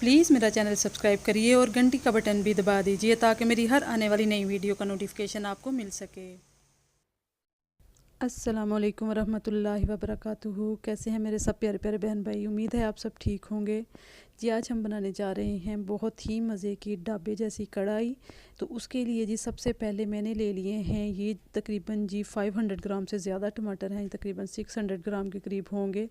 Please मेरा channel subscribe करिए और घंटी का बटन भी दबा दीजिए ताकि मेरी हर आने वाली नई वीडियो का नोटिफिकेशन आपको मिल सके। अस्सलामुअलैकुम वरहमतुल्लाहि वबरकातुहू। कैसे हैं मेरे सब प्यारे प्यारे बहन भाई, उम्मीद है आप सब ठीक होंगे। जी आज हम बनाने जा रहे हैं बहुत ही मज़े की ढाबे जैसी कढ़ाई। तो उसके लिए जी सबसे पहले मैंने ले लिए हैं ये तकरीबन जी 500 ग्राम से ज़्यादा टमाटर हैं, तकरीबन 600 ग्राम के करीब होंगे,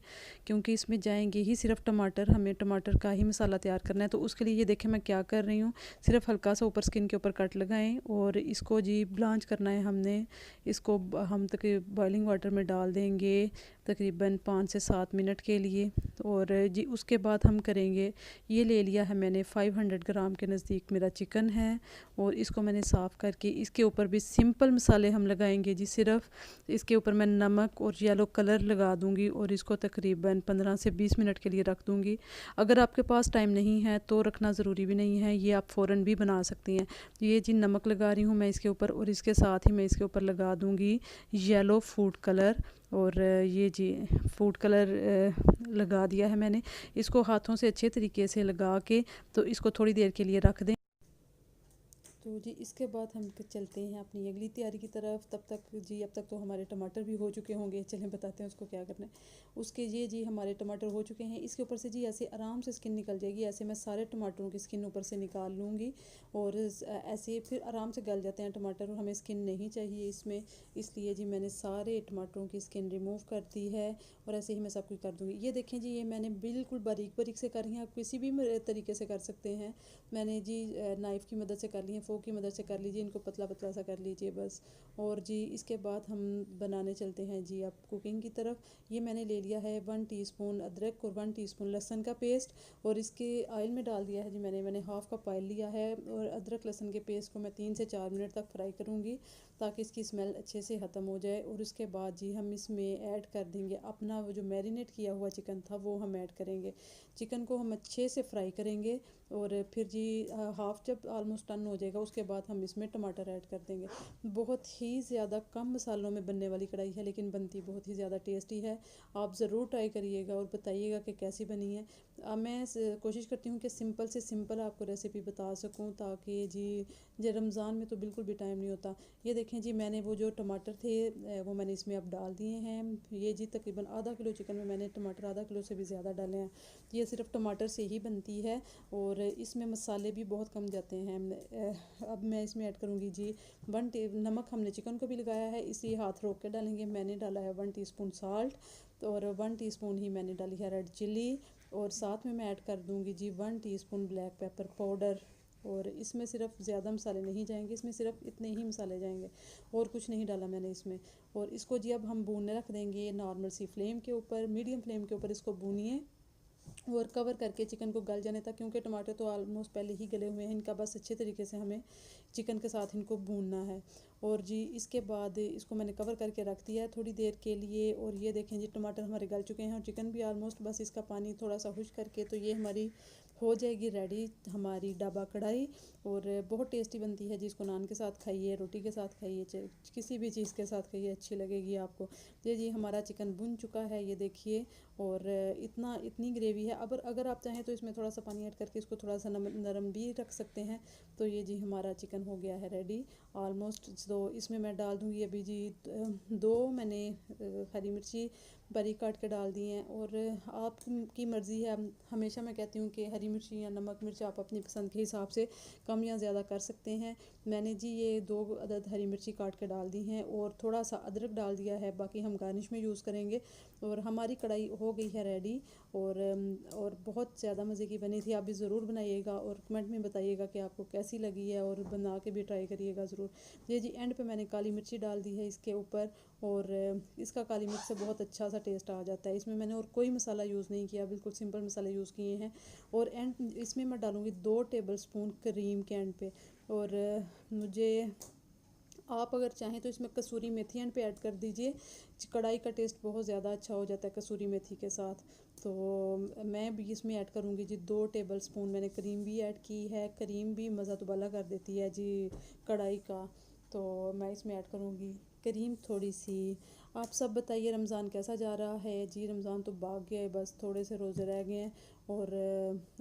क्योंकि इसमें जाएंगे ही सिर्फ टमाटर, हमें टमाटर का ही मसाला तैयार करना है। तो उसके लिए ये देखें मैं क्या कर रही हूँ, सिर्फ हल्का सा ऊपर स्किन के ऊपर कट लगाएं और इसको जी ब्लांच करना है हमने। इसको हम तकरीबन बॉइलिंग वाटर में डाल देंगे तकरीबन 5 से 7 मिनट के लिए। और जी उसके बाद हम करेंगे, ये ले लिया है मैंने 500 ग्राम के नज़दीक मेरा चिकन है और इसको मैंने साफ़ करके इसके ऊपर भी सिंपल मसाले हम लगाएंगे जी। सिर्फ इसके ऊपर मैं नमक और येलो कलर लगा दूंगी और इसको तकरीबन 15 से 20 मिनट के लिए रख दूंगी। अगर आपके पास टाइम नहीं है तो रखना ज़रूरी भी नहीं है, ये आप फ़ौरन भी बना सकती हैं। ये जी नमक लगा रही हूँ मैं इसके ऊपर और इसके साथ ही मैं इसके ऊपर लगा दूंगी येलो फूड कलर। और ये जी फूड कलर लगा दिया है मैंने। इसको हाथों से अच्छे तरीके से लगा के तो इसको थोड़ी देर के लिए रख दें। तो जी इसके बाद हम चलते हैं अपनी अगली तैयारी की तरफ। तब तक जी अब तक तो हमारे टमाटर भी हो चुके होंगे, चलें बताते हैं उसको क्या करना है। उसके ये जी हमारे टमाटर हो चुके हैं, इसके ऊपर से जी ऐसे आराम से स्किन निकल जाएगी। ऐसे मैं सारे टमाटरों की स्किन ऊपर से निकाल लूँगी और ऐसे फिर आराम से गल जाते हैं टमाटर और हमें स्किन नहीं चाहिए इसमें, इसलिए जी मैंने सारे टमाटरों की स्किन रिमूव कर दी है और ऐसे ही मैं सब कुछ कर दूँगी। ये देखें जी, ये मैंने बिल्कुल बारीक बारीक से कर रही हैं, आप किसी भी तरीके से कर सकते हैं। मैंने जी नाइफ़ की मदद से कर ली है, फोक की मदद से कर लीजिए, इनको पतला पतला सा कर लीजिए बस। और जी इसके बाद हम बनाने चलते हैं जी अब कुकिंग की तरफ। ये मैंने ले लिया है 1 टीस्पून अदरक और 1 टीस्पून लहसुन का पेस्ट और इसके ऑयल में डाल दिया है जी मैंने हाफ़ कप ऑयल लिया है और अदरक लहसुन के पेस्ट को मैं 3 से 4 मिनट तक फ्राई करूँगी ताकि इसकी स्मेल अच्छे से ख़त्म हो जाए। और उसके बाद जी हम इसमें ऐड कर देंगे अपना वो जो मैरिनेट किया हुआ चिकन था वो हम ऐड करेंगे। चिकन को हम अच्छे से फ्राई करेंगे और फिर जी हाफ़ जब ऑलमोस्ट टर्न हो जाएगा उसके बाद हम इसमें टमाटर ऐड कर देंगे। बहुत ही ज़्यादा कम मसालों में बनने वाली कढ़ाई है लेकिन बनती बहुत ही ज़्यादा टेस्टी है। आप ज़रूर ट्राई करिएगा और बताइएगा कि कैसी बनी है। मैं कोशिश करती हूँ कि सिंपल से सिंपल आपको रेसिपी बता सकूँ ताकि जी रमज़ान में तो बिल्कुल भी टाइम नहीं होता। ये देखें जी मैंने वो जो टमाटर थे वो मैंने इसमें अब डाल दिए हैं। ये जी तकरीबन आधा किलो चिकन में मैंने टमाटर आधा किलो से भी ज़्यादा डाले हैं। ये सिर्फ टमाटर से ही बनती है और इसमें मसाले भी बहुत कम जाते हैं। अब मैं इसमें ऐड करूँगी जी नमक हमने चिकन को भी लगाया है, इसी हाथ रोक के डालेंगे। मैंने डाला है 1 टीस्पून साल्ट और 1 टीस्पून ही मैंने डाली है रेड चिल्ली और साथ में मैं ऐड कर दूँगी जी 1 टीस्पून ब्लैक पेपर पाउडर। और इसमें सिर्फ ज़्यादा मसाले नहीं जाएंगे, इसमें सिर्फ इतने ही मसाले जाएंगे और कुछ नहीं डाला मैंने इसमें। और इसको जी अब हम भूनने रख देंगे नॉर्मल सी फ्लेम के ऊपर, मीडियम फ्लेम के ऊपर इसको भूनिए और कवर करके चिकन को गल जाने तक, क्योंकि टमाटर तो ऑलमोस्ट पहले ही गले हुए हैं। इनका बस अच्छे तरीके से हमें चिकन के साथ इनको भूनना है। और जी इसके बाद इसको मैंने कवर करके रख दिया है थोड़ी देर के लिए। और ये देखें जी टमाटर हमारे गल चुके हैं और चिकन भी ऑलमोस्ट, बस इसका पानी थोड़ा सा खुश करके तो ये हमारी हो जाएगी रेडी हमारी ढाबा कढ़ाई। और बहुत टेस्टी बनती है जी। इसको नान के साथ खाइए, रोटी के साथ खाइए, किसी भी चीज़ के साथ खाइए, अच्छी लगेगी आपको। ये जी हमारा चिकन भुन चुका है, ये देखिए। और इतनी ग्रेवी है। अब अगर आप चाहें तो इसमें थोड़ा सा पानी ऐड करके इसको थोड़ा सा नरम भी रख सकते हैं। तो ये जी हमारा चिकन हो गया है रेडी ऑलमोस्ट। तो इसमें मैं डाल दूँगी अभी जी 2 मैंने हरी मिर्ची बारीक काट के डाल दी हैं। और आपकी मर्ज़ी है, हमेशा मैं कहती हूँ कि हरी मिर्ची या नमक मिर्च आप अपनी पसंद के हिसाब से कम या ज़्यादा कर सकते हैं। मैंने जी ये 2 अदद हरी मिर्ची काट के डाल दी हैं और थोड़ा सा अदरक डाल दिया है, बाकी हम गार्निश में यूज़ करेंगे। और हमारी कढ़ाई हो गई है रेडी और बहुत ज़्यादा मज़े की बनी थी। आप भी ज़रूर बनाइएगा और कमेंट में बताइएगा कि आपको कैसी लगी है और बना के भी ट्राई करिएगा ज़रूर। ये जी एंड पे मैंने काली मिर्ची डाल दी है इसके ऊपर और इसका काली मिर्च से बहुत अच्छा सा टेस्ट आ जाता है। इसमें मैंने और कोई मसाला यूज़ नहीं किया, बिल्कुल सिंपल मसाले यूज़ किए हैं। और एंड इसमें मैं डालूँगी 2 टेबल स्पून क्रीम के एंड पे। और मुझे आप अगर चाहें तो इसमें कसूरी मेथी एंड पे ऐड कर दीजिए। कढ़ाई का टेस्ट बहुत ज़्यादा अच्छा हो जाता है कसूरी मेथी के साथ। तो मैं भी इसमें ऐड करूँगी जी 2 टेबल स्पून मैंने क्रीम भी ऐड की है। क्रीम भी मज़ा दुबाला कर देती है जी कढ़ाई का। तो मैं इसमें ऐड करूँगी क्रीम थोड़ी सी। आप सब बताइए रमज़ान कैसा जा रहा है जी। रमज़ान तो भाग गया है, बस थोड़े से रोज़े रह गए हैं। और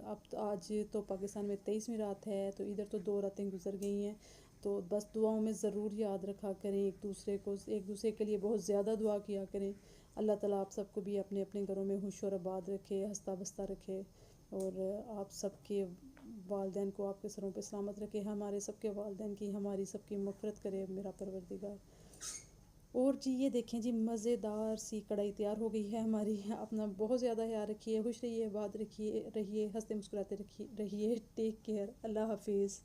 अब तो आज तो पाकिस्तान में 23वीं रात है, तो इधर तो 2 रातें गुजर गई हैं। तो बस दुआओं में ज़रूर याद रखा करें एक दूसरे को, एक दूसरे के लिए बहुत ज़्यादा दुआ किया करें। अल्लाह ताला आप सबको भी अपने अपने घरों में खुश और आबाद रखे, हंसता बसता रखे। और आप सबके वालदैन को आपके सरों पे सलामत रखे, हमारे सबके वालदैन की हमारी सबकी मग़फ़िरत करे मेरा परवरदिगार। और जी ये देखें जी, मज़ेदार सी कढ़ाई तैयार हो गई है हमारी। अपना बहुत ज़्यादा ख्याल रखिए, खुश रहिए, आबाद रखिए, रहिए हंसते मुस्कुराते रखिए रहिए। टेक केयर, अल्लाह हाफिज़।